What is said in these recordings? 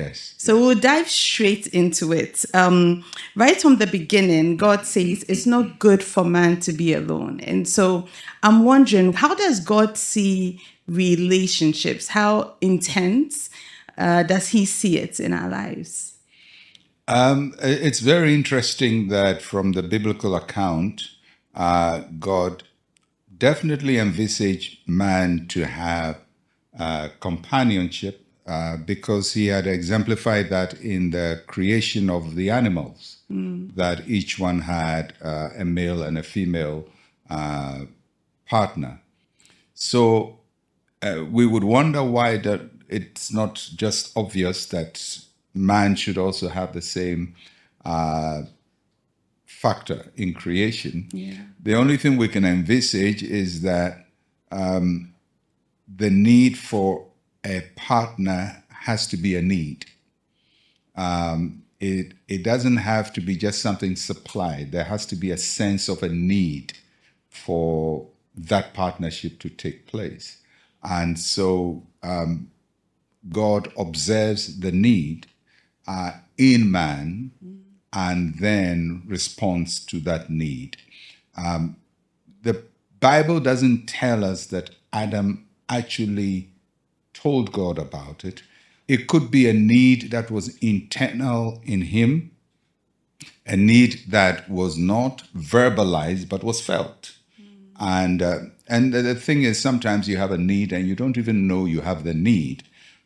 Yes. So we'll dive straight into it. Right from the beginning, God says it's not good for man to be alone. And so I'm wondering, how does God see relationships? How intense does he see it in our lives? It's very interesting that from the biblical account, God definitely envisaged man to have companionship because he had exemplified that in the creation of the animals, that each one had a male and a female partner. So we would wonder why that it's not just obvious that man should also have the same factor in creation. Yeah. The only thing we can envisage is that the need for a partner has to be a need. It doesn't have to be just something supplied. There has to be a sense of a need for that partnership to take place. And so God observes the need in man and then responds to that need. The Bible doesn't tell us that Adam actually told God about it. It could be a need that was internal in him, a need that was not verbalized but was felt. And the thing is, sometimes you have a need and you don't even know you have the need,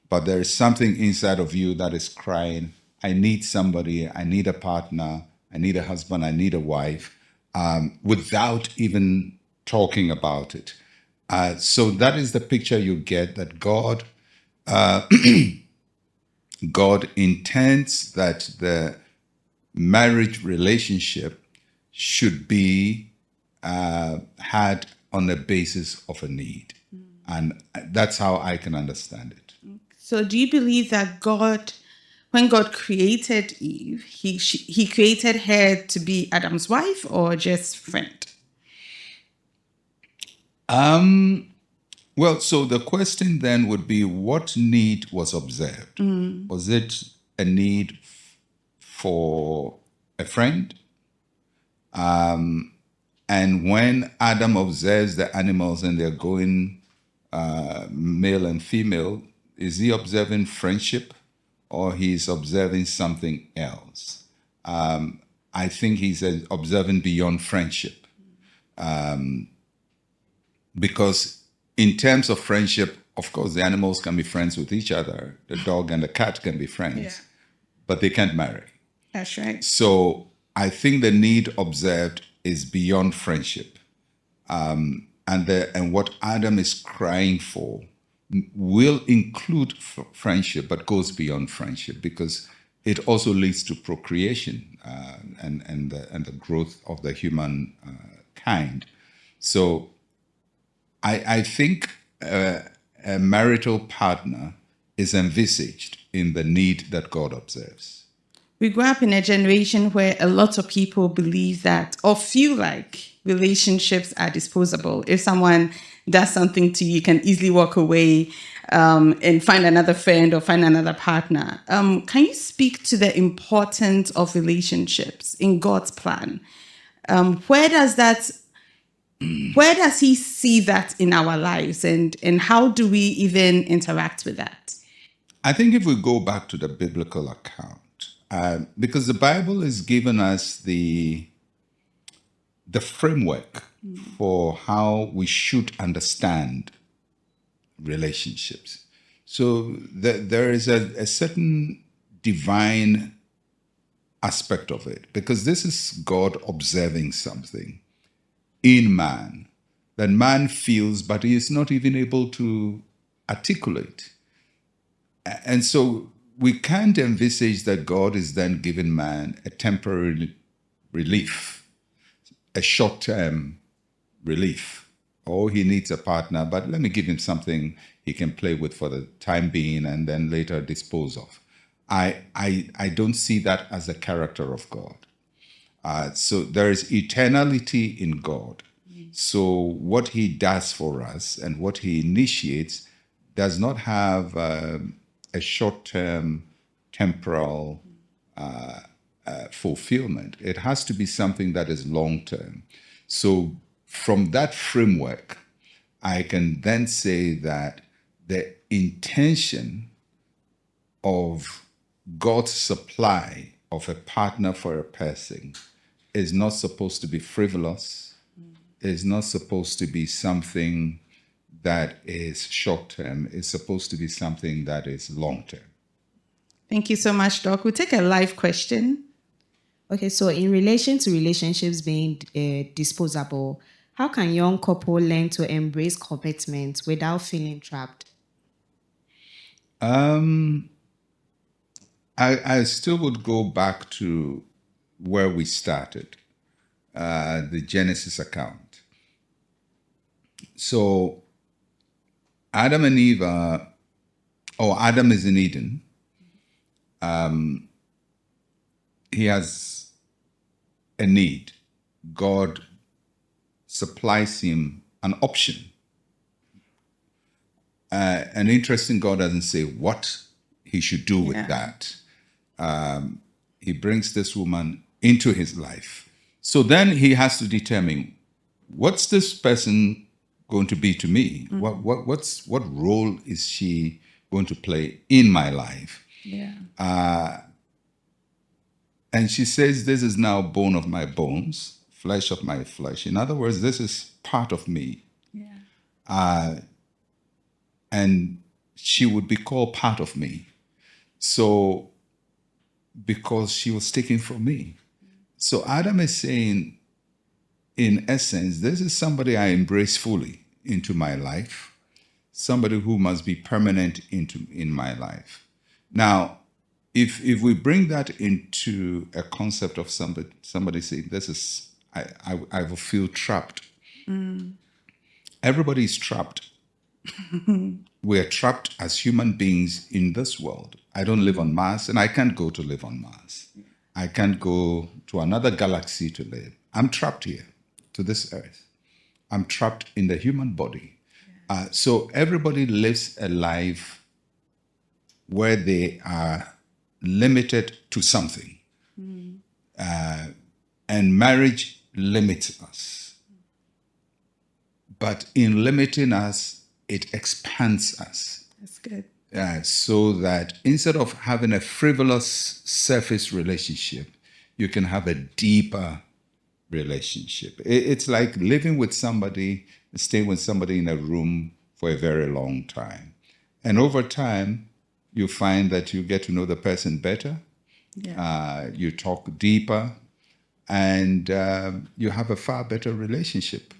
but there is something inside of you that is crying, I need somebody, I need a partner, I need a husband, I need a wife, without even talking about it. So that is the picture you get, that God intends that the marriage relationship should be had on the basis of a need. And that's how I can understand it. So do you believe that God, when God created Eve, he created her to be Adam's wife or just friend? Well, so the question then would be, what need was observed? Was it a need for a friend? And when Adam observes the animals and they're going male and female, is he observing friendship or he's observing something else? I think he's observing beyond friendship. Because in terms of friendship, of course, the animals can be friends with each other. The dog and the cat can be friends, but they can't marry. That's right. So I think the need observed is beyond friendship. And what Adam is crying for will include friendship, but goes beyond friendship because it also leads to procreation and the growth of the human kind. So I think a marital partner is envisaged in the need that God observes. We grew up in a generation where a lot of people believe that or feel like relationships are disposable. If someone does something to you, you can easily walk away and find another friend or find another partner. Can you speak to the importance of relationships in God's plan? Where does he see that in our lives, and how do we even interact with that? I think if we go back to the biblical account, because the Bible has given us the framework for how we should understand relationships. So there is a certain divine aspect of it, because this is God observing something in man that man feels, but he is not even able to articulate. And so we can't envisage that God is then giving man a temporary relief, a short-term relief. Oh, he needs a partner, but let me give him something he can play with for the time being and then later dispose of. I don't see that as a character of God. So there is eternality in God. So what he does for us and what he initiates does not have a short-term temporal fulfillment. It has to be something that is long term. So from that framework, I can then say that the intention of God's supply of a partner for a person is not supposed to be frivolous, is not supposed to be something that is short term, it's supposed to be something that is long term. Thank you so much, Doc. We'll take a live question. Okay, so in relation to relationships being disposable, how can young couple learn to embrace commitment without feeling trapped? I still would go back to where we started, the Genesis account. So Adam and Eve Adam is in Eden. He has a need. God supplies him an option. An interesting God doesn't say what he should do with that. He brings this woman into his life. So then he has to determine, what's this person going to be to me? Mm-hmm. What role is she going to play in my life? Yeah. And she says, this is now bone of my bones, flesh of my flesh. In other words, this is part of me. Yeah. And she would be called part of me. So, because she was taken from me. So Adam is saying, in essence, this is somebody I embrace fully into my life, somebody who must be permanent in my life. Now, if we bring that into a concept of somebody saying, this is, I will feel trapped. Everybody is trapped. We're trapped as human beings in this world. I don't live on Mars, and I can't go to live on Mars. I can't go to another galaxy to live. I'm trapped here, to this earth. I'm trapped in the human body. So everybody lives a life where they are limited to something. And marriage limits us. But in limiting us, it expands us. That's good. So that instead of having a frivolous surface relationship, you can have a deeper relationship. It's like living with somebody, staying with somebody in a room for a very long time. And over time, you find that you get to know the person better. Yeah. You talk deeper, and you have a far better relationship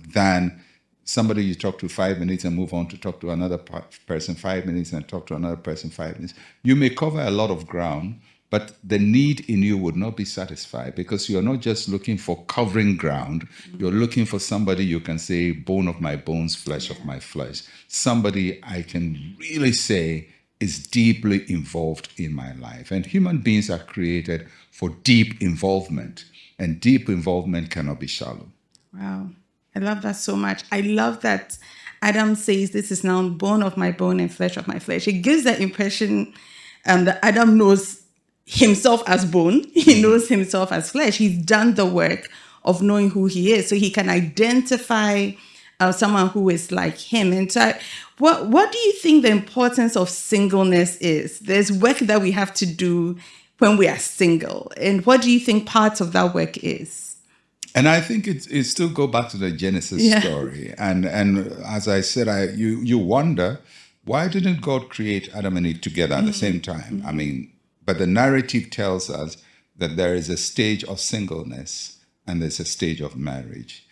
than somebody you talk to 5 minutes and move on to talk to another person 5 minutes and talk to another person 5 minutes. You may cover a lot of ground, but the need in you would not be satisfied, because you're not just looking for covering ground. You're looking for somebody you can say, bone of my bones, flesh of my flesh. Somebody I can really say is deeply involved in my life. And human beings are created for deep involvement, and deep involvement cannot be shallow. Wow. I love that so much. I love that Adam says, this is now bone of my bone and flesh of my flesh. It gives the impression that Adam knows himself as bone. He knows himself as flesh. He's done the work of knowing who he is, so he can identify someone who is like him. And so what do you think the importance of singleness is? There's work that we have to do when we are single. And what do you think part of that work is? And I think it still go back to the Genesis story. And as I said, you wonder, why didn't God create Adam and Eve together at the same time? I mean, but the narrative tells us that there is a stage of singleness and there's a stage of marriage.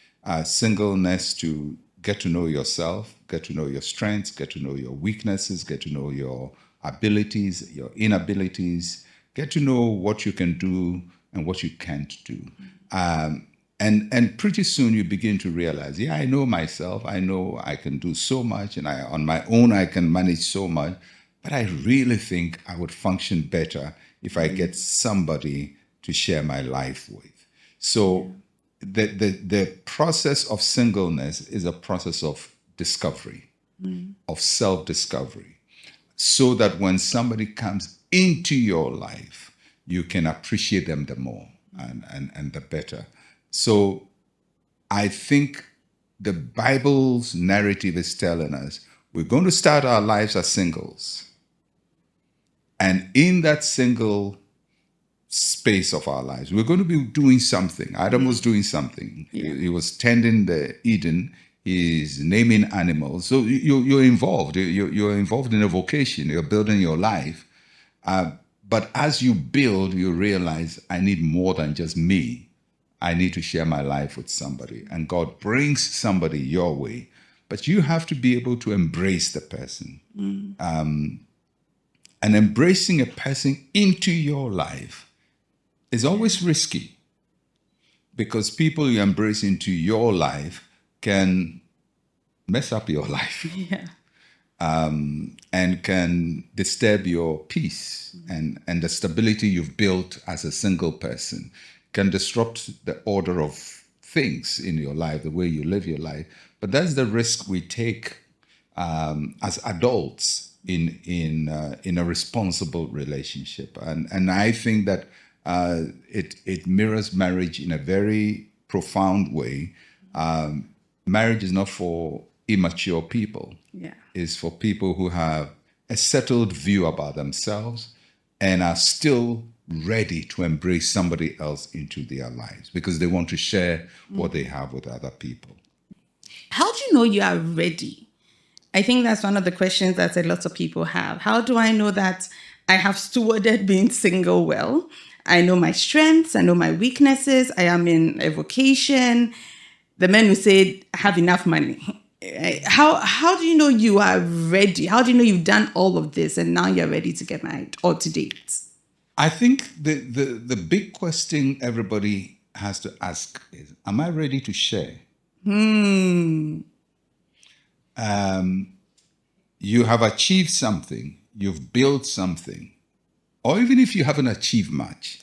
Singleness to get to know yourself, get to know your strengths, get to know your weaknesses, get to know your abilities, your inabilities, get to know what you can do and what you can't do. And pretty soon you begin to realize, I know myself. I know I can do so much, and on my own I can manage so much. But I really think I would function better if I get somebody to share my life with. So the process of singleness is a process of discovery, of self-discovery, so that when somebody comes into your life, you can appreciate them the more and the better. So I think the Bible's narrative is telling us we're going to start our lives as singles. And in that single space of our lives, we're going to be doing something. Adam was doing something. He was tending the Eden. He's naming animals. So you're involved. You're involved in a vocation. You're building your life. But as you build, you realize I need more than just me. I need to share my life with somebody. And God brings somebody your way. But you have to be able to embrace the person. And embracing a person into your life is always risky, because people you embrace into your life can mess up your life. And can disturb your peace and the stability you've built as a single person, can disrupt the order of things in your life, the way you live your life. But that's the risk we take as adults in a responsible relationship. And I think that it mirrors marriage in a very profound way. Marriage is not for immature people. It's for people who have a settled view about themselves and are still ready to embrace somebody else into their lives because they want to share what they have with other people. How do you know you are ready? I think that's one of the questions that a lot of people have. How do I know that I have stewarded being single well? I know my strengths, I know my weaknesses, I am in a vocation. The men who say, I have enough money. How do you know you are ready? How do you know you've done all of this and now you're ready to get married or to date? I think the big question everybody has to ask is, am I ready to share? You have achieved something, you've built something, or even if you haven't achieved much,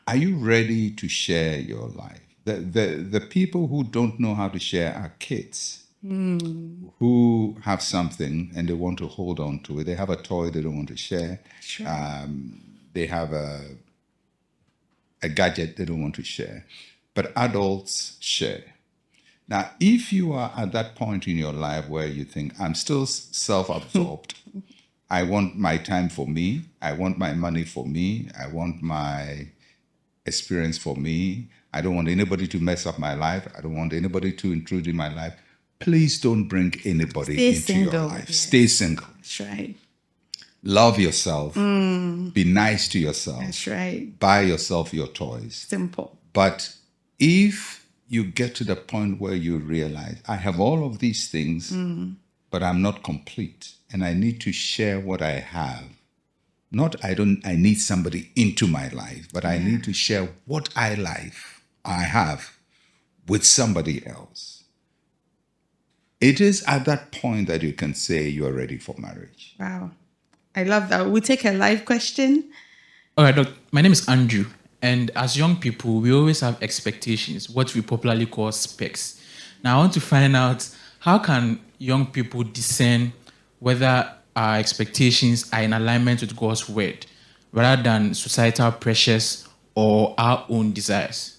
are you ready to share your life? The people who don't know how to share are kids who have something and they want to hold on to it. They have a toy they don't want to share. They have a gadget they don't want to share. But adults share. Now, if you are at that point in your life where you think, I'm still self-absorbed, I want my time for me, I want my money for me, I want my experience for me, I don't want anybody to mess up my life, I don't want anybody to intrude in my life, please don't bring anybody into your life. Stay single. That's right. Love yourself. Be nice to yourself. That's right. Buy yourself your toys. Simple. But if you get to the point where you realize, I have all of these things, but I'm not complete, and I need to share what I have. I need somebody into my life, but I need to share what I have with somebody else. It is at that point that you can say you are ready for marriage. Wow. I love that. We take a live question. All right, Doc. My name is Andrew. And as young people, we always have expectations, what we popularly call specs. Now, I want to find out, how can young people discern whether our expectations are in alignment with God's word, rather than societal pressures or our own desires?